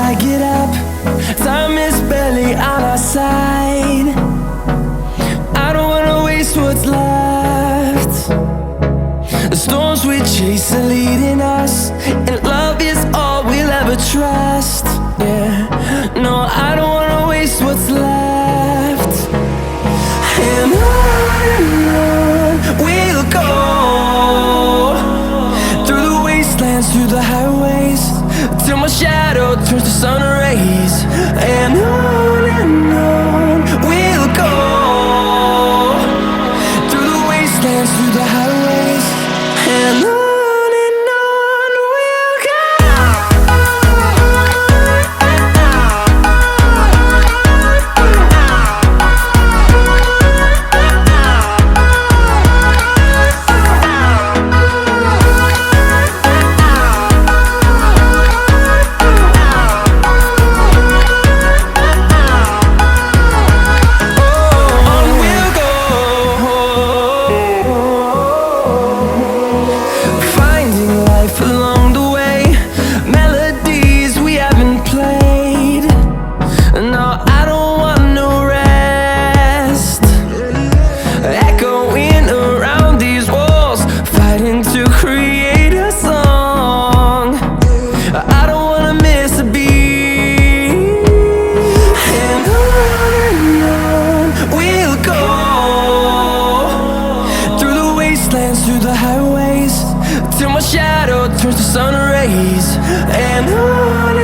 I get up, time is barely on our side. I don't wanna waste what's left. The storms we chase are leading us, and love is all we'll ever trust. Yeah, no, I don't wanna waste what's left. And on we'll go, through the wastelands, through the highways, till my shadow turns to sun rays. And on we'll go, through the wastelands, through the highways, and on we'll go. Along the way, melodies we haven't played. No, I don't want no rest. Echoing around these walls, fighting to create a song. I don't wanna miss a beat. And on we'll go, through the wastelands, through the highways, till my shadow turns to sun rays. And on